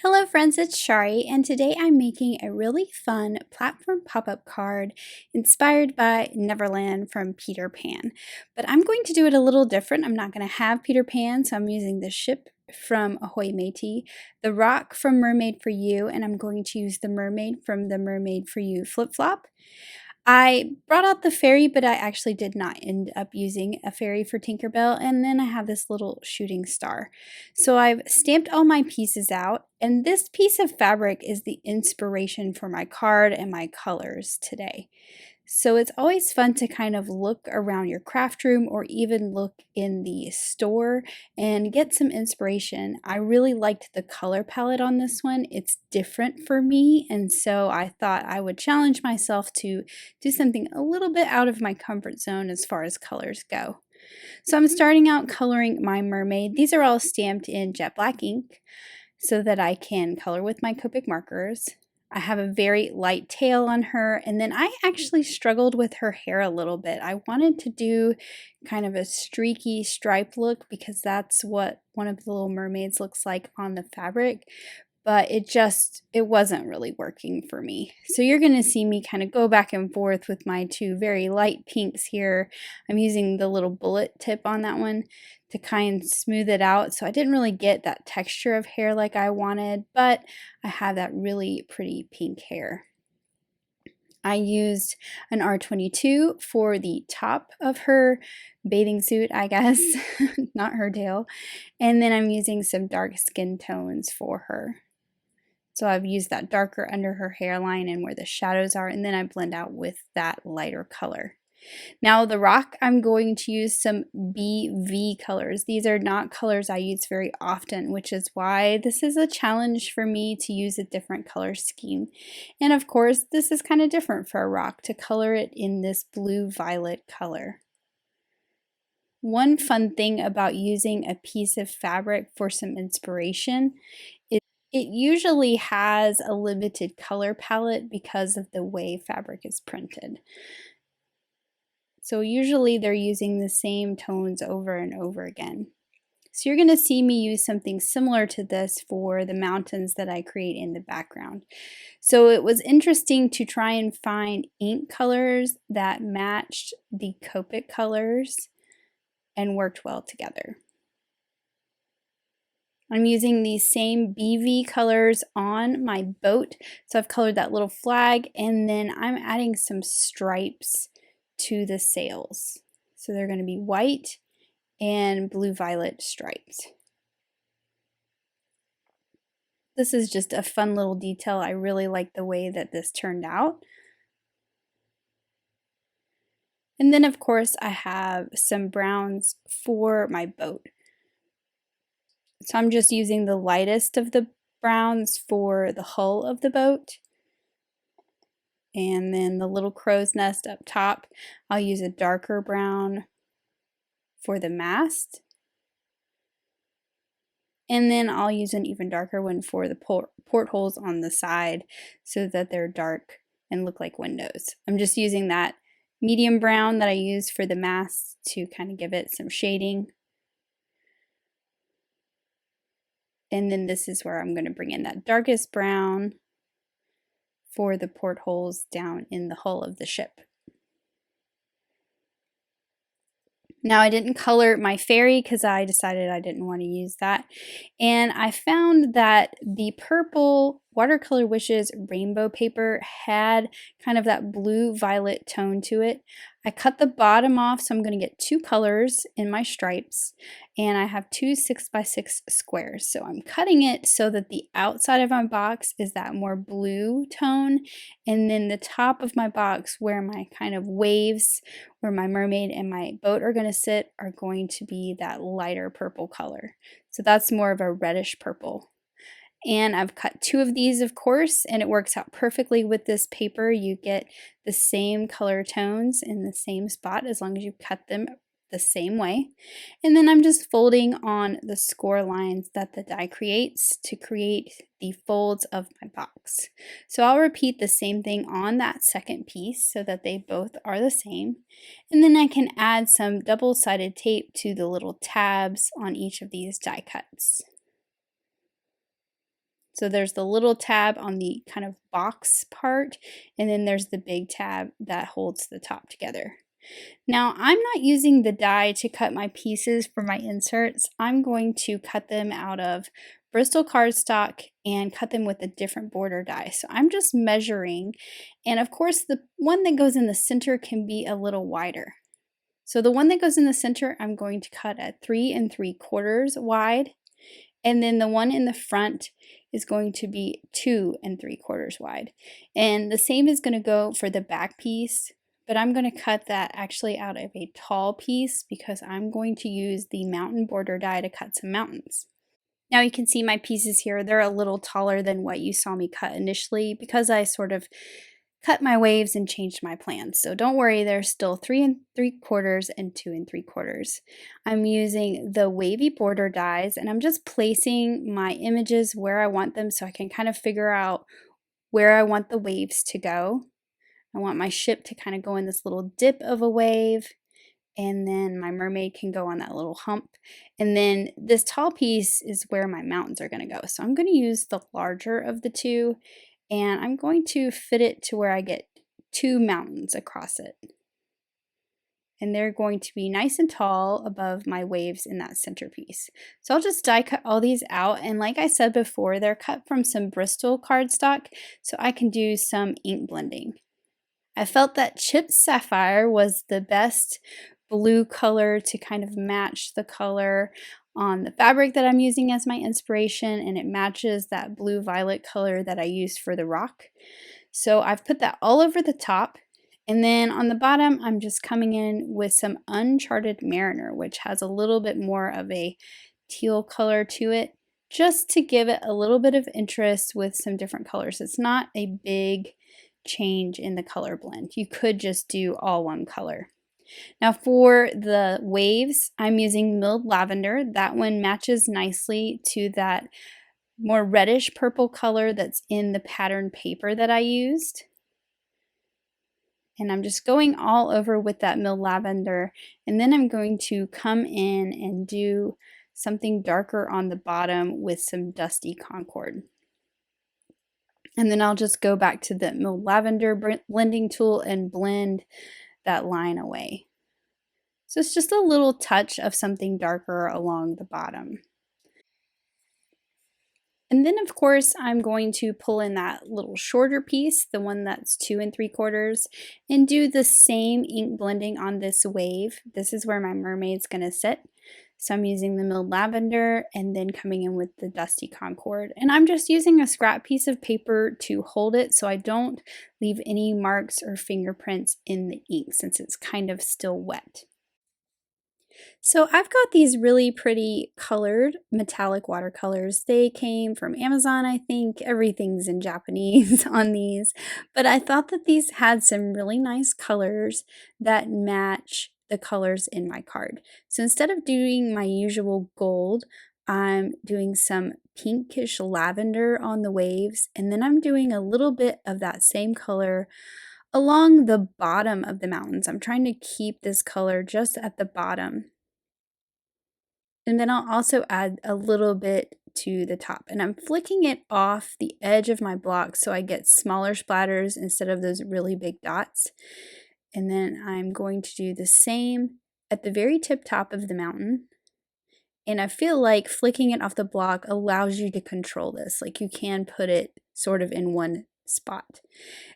Hello friends, it's Shari, and today I'm making a really fun platform pop-up card inspired by Neverland from Peter Pan. But I'm going to do it a little different. I'm not going to have Peter Pan, so I'm using the ship from Ahoy Matey, the rock from Mermaid for You, and I'm going to use the mermaid from the Mermaid for You flip-flop. I brought out the fairy, but I actually did not end up using a fairy for Tinkerbell, and then I have this little shooting star. So I've stamped all my pieces out, and this piece of fabric is the inspiration for my card and my colors today. So it's always fun to kind of look around your craft room or even look in the store and get some inspiration. I really liked the color palette on this one. It's different for me, and so I thought I would challenge myself to do something a little bit out of my comfort zone as far as colors go. So I'm starting out coloring my mermaid. These are all stamped in jet black ink so that I can color with my Copic markers. I have a very light tail on her, and then I actually struggled with her hair a little bit. I wanted to do kind of a streaky stripe look because that's what one of the little mermaids looks like on the fabric, but it wasn't really working for me. So you're going to see me kind of go back and forth with my two very light pinks here. I'm using the little bullet tip on that one to kind of smooth it out, so I didn't really get that texture of hair like I wanted, but I have that really pretty pink hair. I used an R22 for the top of her bathing suit, I guess, not her tail, and then I'm using some dark skin tones for her. So I've used that darker under her hairline and where the shadows are, and then I blend out with that lighter color. Now the rock, I'm going to use some BV colors. These are not colors I use very often, which is why this is a challenge for me to use a different color scheme. And of course, this is kind of different for a rock, to color it in this blue-violet color. One fun thing about using a piece of fabric for some inspiration is it usually has a limited color palette because of the way fabric is printed. So usually they're using the same tones over and over again. So you're going to see me use something similar to this for the mountains that I create in the background. So it was interesting to try and find ink colors that matched the Copic colors and worked well together. I'm using these same BV colors on my boat. So I've colored that little flag, and then I'm adding some stripes to the sails. So they're going to be white and blue-violet stripes. This is just a fun little detail. I really like the way that this turned out. And then of course I have some browns for my boat. So I'm just using the lightest of the browns for the hull of the boat. And then the little crow's nest up top, I'll use a darker brown for the mast. And then I'll use an even darker one for the portholes on the side so that they're dark and look like windows. I'm just using that medium brown that I used for the mast to kind of give it some shading. And then this is where I'm going to bring in that darkest brown for the portholes down in the hull of the ship. Now I didn't color my fairy because I decided I didn't want to use that. And I found that the purple Watercolor Wishes rainbow paper had kind of that blue-violet tone to it. I cut the bottom off, so I'm going to get two colors in my stripes, and I have two 6x6 squares. So I'm cutting it so that the outside of my box is that more blue tone, and then the top of my box where my kind of waves, where my mermaid and my boat are going to sit, are going to be that lighter purple color. So that's more of a reddish purple. And I've cut two of these, of course, and it works out perfectly with this paper. You get the same color tones in the same spot as long as you cut them the same way. And then I'm just folding on the score lines that the die creates to create the folds of my box. So I'll repeat the same thing on that second piece so that they both are the same. And then I can add some double-sided tape to the little tabs on each of these die cuts. So there's the little tab on the kind of box part, and then there's the big tab that holds the top together. Now, I'm not using the die to cut my pieces for my inserts. I'm going to cut them out of Bristol cardstock and cut them with a different border die. So I'm just measuring, and of course the one that goes in the center can be a little wider. So the one that goes in the center, I'm going to cut at 3 3/4 wide, and then the one in the front is going to be 2 3/4 wide. And the same is going to go for the back piece, but I'm going to cut that actually out of a tall piece because I'm going to use the mountain border die to cut some mountains. Now you can see my pieces here, they're a little taller than what you saw me cut initially because I sort of cut my waves and changed my plans. So don't worry, there's still 3 3/4 and 2 3/4. I'm using the wavy border dies, and I'm just placing my images where I want them so I can kind of figure out where I want the waves to go. I want my ship to kind of go in this little dip of a wave, and then my mermaid can go on that little hump. And then this tall piece is where my mountains are going to go. So I'm going to use the larger of the two, and I'm going to fit it to where I get 2 mountains across it. And they're going to be nice and tall above my waves in that centerpiece. So I'll just die cut all these out, and like I said before, they're cut from some Bristol cardstock so I can do some ink blending. I felt that chipped sapphire was the best blue color to kind of match the color on the fabric that I'm using as my inspiration, and it matches that blue violet color that I used for the rock. So I've put that all over the top, and then on the bottom I'm just coming in with some Uncharted Mariner, which has a little bit more of a teal color to it, just to give it a little bit of interest with some different colors. It's not a big change in the color blend. You could just do all one color. Now for the waves, I'm using milled lavender. That one matches nicely to that more reddish purple color that's in the pattern paper that I used. And I'm just going all over with that milled lavender, and then I'm going to come in and do something darker on the bottom with some dusty concord. And then I'll just go back to the milled lavender blending tool and blend that line away. So it's just a little touch of something darker along the bottom. And then of course I'm going to pull in that little shorter piece, the one that's 2 3/4, and do the same ink blending on this wave. This is where my mermaid's gonna sit. So I'm using the milled lavender and then coming in with the dusty concord. And I'm just using a scrap piece of paper to hold it so I don't leave any marks or fingerprints in the ink since it's kind of still wet. So I've got these really pretty colored metallic watercolors. They came from Amazon, I think. Everything's in Japanese on these. But I thought that these had some really nice colors that match the colors in my card. So instead of doing my usual gold, I'm doing some pinkish lavender on the waves, and then I'm doing a little bit of that same color along the bottom of the mountains. I'm trying to keep this color just at the bottom. And then I'll also add a little bit to the top, and I'm flicking it off the edge of my block so I get smaller splatters instead of those really big dots. And then I'm going to do the same at the very tip top of the mountain. And I feel like flicking it off the block allows you to control this. Like you can put it sort of in one spot.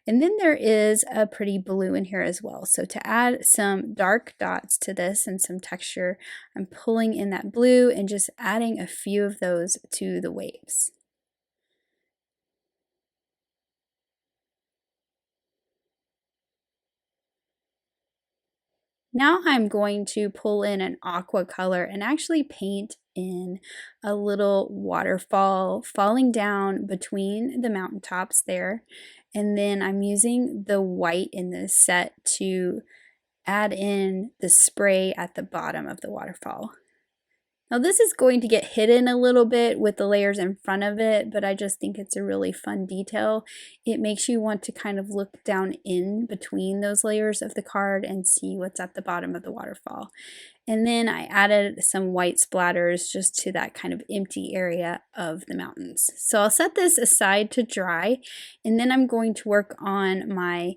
And then there is a pretty blue in here as well. So to add some dark dots to this and some texture, I'm pulling in that blue and just adding a few of those to the waves. Now I'm going to pull in an aqua color and actually paint in a little waterfall falling down between the mountaintops there. And then I'm using the white in this set to add in the spray at the bottom of the waterfall. Now this is going to get hidden a little bit with the layers in front of it, but I just think it's a really fun detail. It makes you want to kind of look down in between those layers of the card and see what's at the bottom of the waterfall. And then I added some white splatters just to that kind of empty area of the mountains. So I'll set this aside to dry, and then I'm going to work on my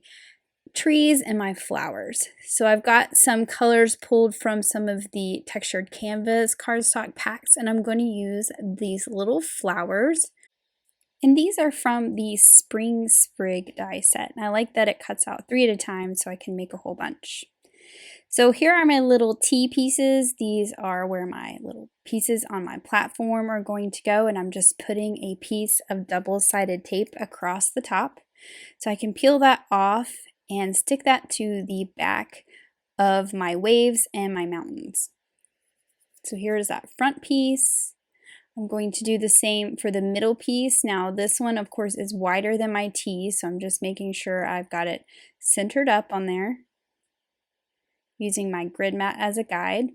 trees and my flowers. So I've got some colors pulled from some of the textured canvas cardstock packs, and I'm going to use these little flowers. And these are from the Spring Sprig die set. And I like that it cuts out 3 at a time so I can make a whole bunch. So here are my little T pieces. These are where my little pieces on my platform are going to go, and I'm just putting a piece of double-sided tape across the top. So I can peel that off and stick that to the back of my waves and my mountains. So here's that front piece. I'm going to do the same for the middle piece. Now this one of course is wider than my T, so I'm just making sure I've got it centered up on there, using my grid mat as a guide.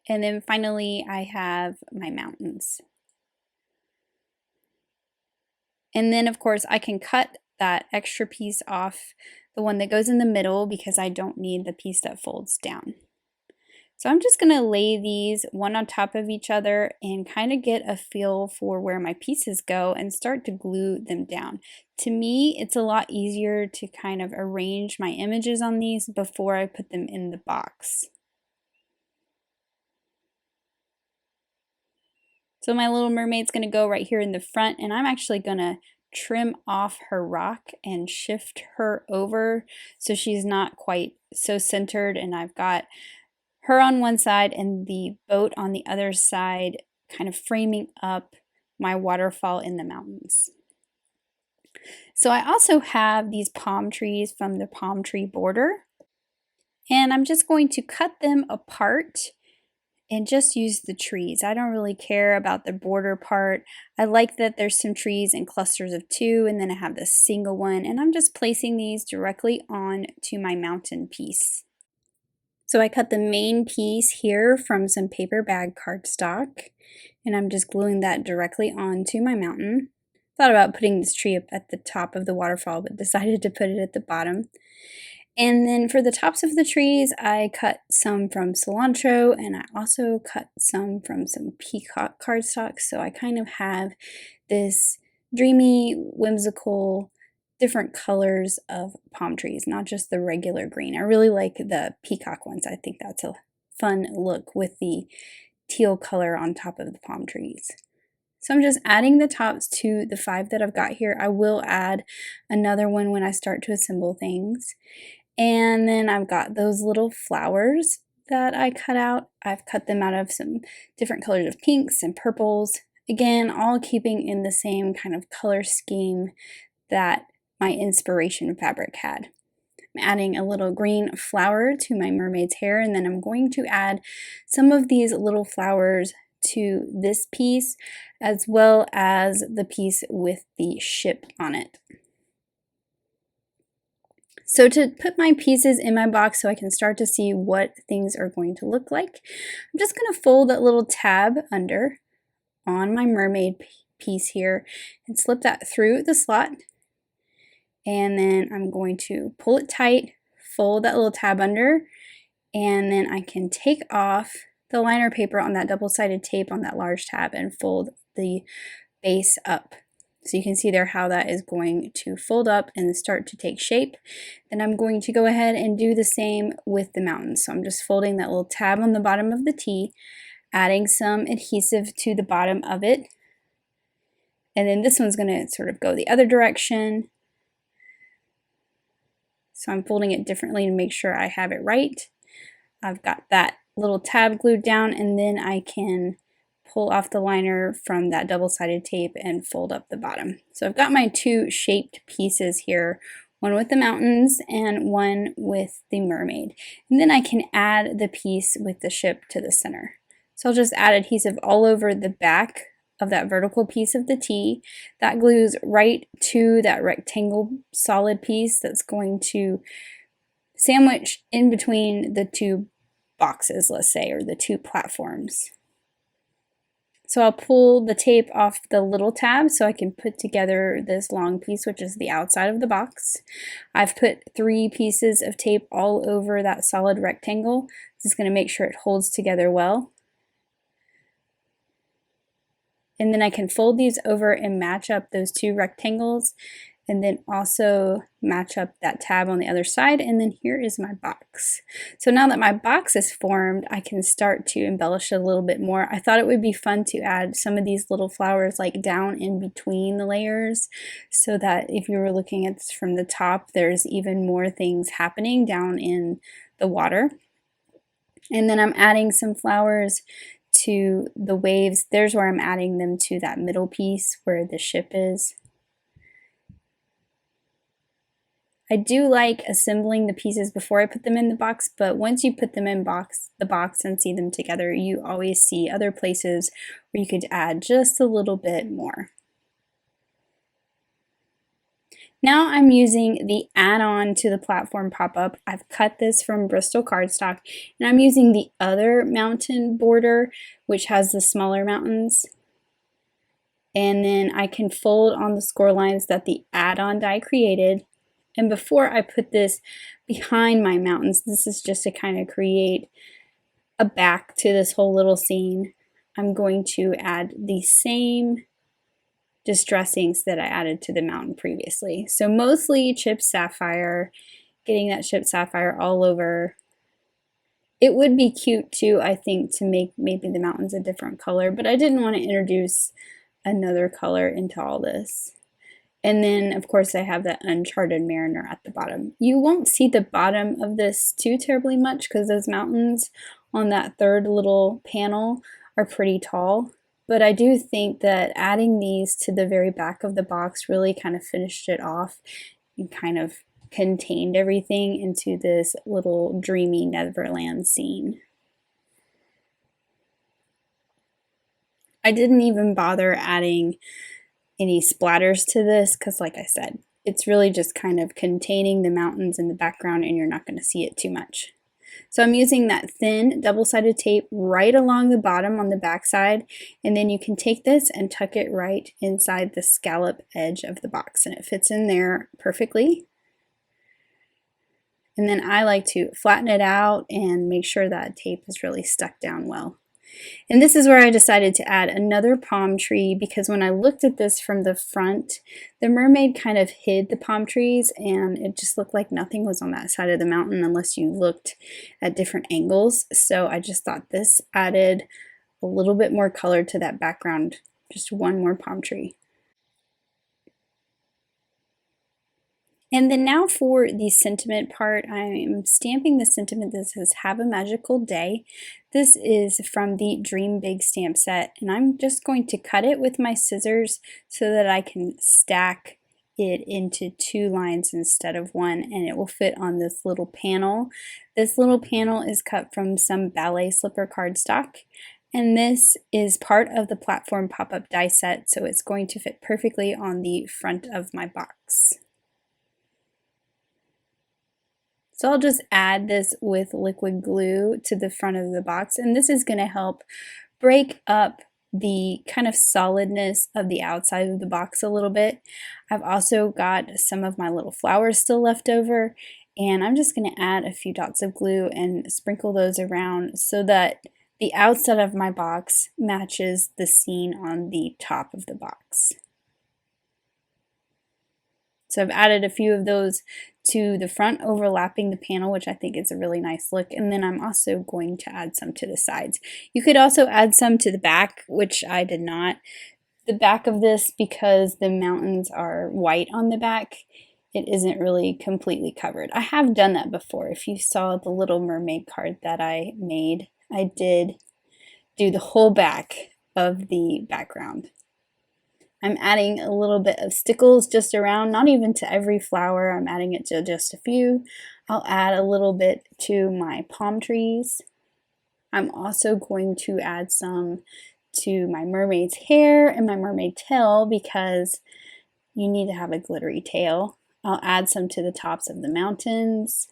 And then finally I have my mountains. And then of course I can cut that extra piece off, the one that goes in the middle, because I don't need the piece that folds down. So I'm just going to lay these one on top of each other and kind of get a feel for where my pieces go and start to glue them down. To me, it's a lot easier to kind of arrange my images on these before I put them in the box. So my little mermaid's going to go right here in the front, and I'm actually going to trim off her rock and shift her over so she's not quite so centered, and I've got her on one side and the boat on the other side, kind of framing up my waterfall in the mountains. So I also have these palm trees from the palm tree border, and I'm just going to cut them apart and just use the trees. I don't really care about the border part. I like that there's some trees in clusters of 2, and then I have this single one, and I'm just placing these directly on to my mountain piece. So I cut the main piece here from some paper bag cardstock, and I'm just gluing that directly onto my mountain. Thought about putting this tree up at the top of the waterfall, but decided to put it at the bottom. And then for the tops of the trees, I cut some from cilantro, and I also cut some from some peacock cardstock. So I kind of have this dreamy, whimsical, different colors of palm trees, not just the regular green. I really like the peacock ones. I think that's a fun look with the teal color on top of the palm trees. So I'm just adding the tops to the 5 that I've got here. I will add another one when I start to assemble things. And then I've got those little flowers that I cut out. I've cut them out of some different colors of pinks and purples. Again, all keeping in the same kind of color scheme that my inspiration fabric had. I'm adding a little green flower to my mermaid's hair, and then I'm going to add some of these little flowers to this piece, as well as the piece with the ship on it. So to put my pieces in my box so I can start to see what things are going to look like, I'm just going to fold that little tab under on my mermaid piece here and slip that through the slot. And then I'm going to pull it tight, fold that little tab under, and then I can take off the liner paper on that double-sided tape on that large tab and fold the base up. So you can see there how that is going to fold up and start to take shape. Then I'm going to go ahead and do the same with the mountains. So I'm just folding that little tab on the bottom of the T, adding some adhesive to the bottom of it. And then this one's going to sort of go the other direction. So I'm folding it differently to make sure I have it right. I've got that little tab glued down, and then I can pull off the liner from that double-sided tape and fold up the bottom. So I've got my 2 shaped pieces here, one with the mountains and one with the mermaid. And then I can add the piece with the ship to the center. So I'll just add adhesive all over the back of that vertical piece of the T. That glues right to that rectangle solid piece that's going to sandwich in between the 2 boxes, let's say, or the 2 platforms. So I'll pull the tape off the little tab so I can put together this long piece, which is the outside of the box. I've put 3 pieces of tape all over that solid rectangle. This is going to make sure it holds together well. And then I can fold these over and match up those 2 rectangles, and then also match up that tab on the other side, and then here is my box. So now that my box is formed, I can start to embellish it a little bit more. I thought it would be fun to add some of these little flowers like down in between the layers, so that if you were looking at this from the top, there's even more things happening down in the water. And then I'm adding some flowers to the waves. There's where I'm adding them to that middle piece where the ship is. I do like assembling the pieces before I put them in the box, but once you put them in the box and see them together, you always see other places where you could add just a little bit more. Now I'm using the add-on to the platform pop-up. I've cut this from Bristol cardstock, and I'm using the other mountain border, which has the smaller mountains. And then I can fold on the score lines that the add-on die created. And before I put this behind my mountains, this is just to kind of create a back to this whole little scene, I'm going to add the same distressings that I added to the mountain previously. So mostly chipped sapphire, getting that chipped sapphire all over. It would be cute too, I think, to make maybe the mountains a different color, but I didn't want to introduce another color into all this. And then, of course, I have that Uncharted Mariner at the bottom. You won't see the bottom of this too terribly much because those mountains on that third little panel are pretty tall. But I do think that adding these to the very back of the box really kind of finished it off and kind of contained everything into this little dreamy Neverland scene. I didn't even bother adding any splatters to this because, like I said, it's really just kind of containing the mountains in the background and you're not going to see it too much. So I'm using that thin double-sided tape right along the bottom on the back side, and then you can take this and tuck it right inside the scallop edge of the box, and it fits in there perfectly. And then I like to flatten it out and make sure that tape is really stuck down well. And this is where I decided to add another palm tree, because when I looked at this from the front, the mermaid kind of hid the palm trees and it just looked like nothing was on that side of the mountain unless you looked at different angles. So I just thought this added a little bit more color to that background, just one more palm tree. And then now for the sentiment part, I'm stamping the sentiment that says "Have a Magical Day." This is from the Dream Big stamp set, and I'm just going to cut it with my scissors so that I can stack it into 2 lines instead of 1, and it will fit on this little panel. This little panel is cut from some ballet slipper cardstock, and this is part of the platform pop-up die set, so it's going to fit perfectly on the front of my box. So I'll just add this with liquid glue to the front of the box, and this is going to help break up the kind of solidness of the outside of the box a little bit. I've also got some of my little flowers still left over, and I'm just going to add a few dots of glue and sprinkle those around so that the outside of my box matches the scene on the top of the box. So I've added a few of those to the front, overlapping the panel, which I think is a really nice look. And then I'm also going to add some to the sides. You could also add some to the back, which I did not. The back of this, because the mountains are white on the back, it isn't really completely covered. I have done that before. If you saw the Little Mermaid card that I made, I did do the whole back of the background. I'm adding a little bit of stickles just around, not even to every flower. I'm adding it to just a few. I'll add a little bit to my palm trees. I'm also going to add some to my mermaid's hair and my mermaid tail because you need to have a glittery tail. I'll add some to the tops of the mountains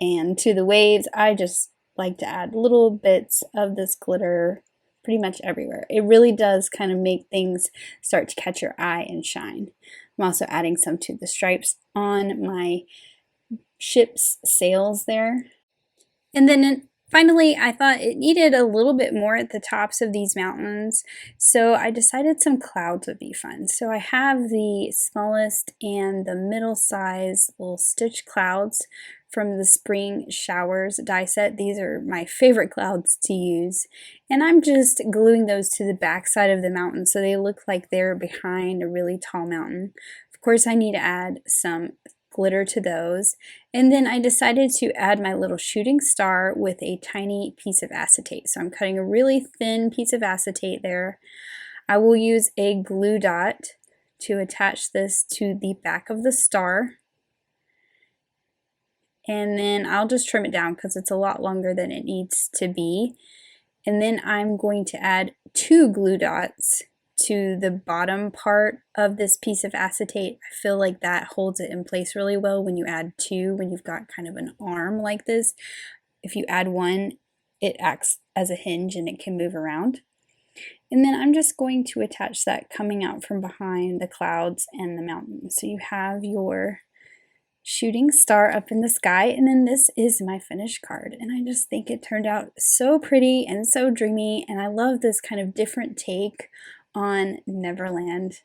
and to the waves. I just like to add little bits of this glitter, pretty much everywhere. It really does kind of make things start to catch your eye and shine. I'm also adding some to the stripes on my ship's sails there. And then finally, I thought it needed a little bit more at the tops of these mountains, so I decided some clouds would be fun. So I have the smallest and the middle size little stitch clouds from the spring showers die set. These are my favorite clouds to use, and I'm just gluing those to the back side of the mountain so they look like they're behind a really tall mountain. Of course, I need to add some glitter to those. And then I decided to add my little shooting star with a tiny piece of acetate. So I'm cutting a really thin piece of acetate there. I will use a glue dot to attach this to the back of the star. And then I'll just trim it down because it's a lot longer than it needs to be. And then I'm going to add 2 glue dots to the bottom part of this piece of acetate. I feel like that holds it in place really well when you add 2, when you've got kind of an arm like this. If you add 1, it acts as a hinge and it can move around. And then I'm just going to attach that coming out from behind the clouds and the mountain. So you have your shooting star up in the sky, and then this is my finished card, and I just think it turned out so pretty and so dreamy, and I love this kind of different take on Neverland.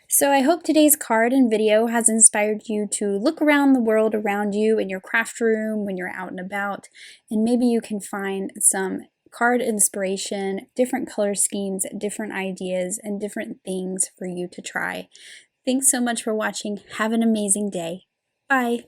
So I hope today's card and video has inspired you to look around the world around you in your craft room when you're out and about, and maybe you can find some card inspiration, different color schemes, different ideas, and different things for you to try. Thanks so much for watching. Have an amazing day. Bye.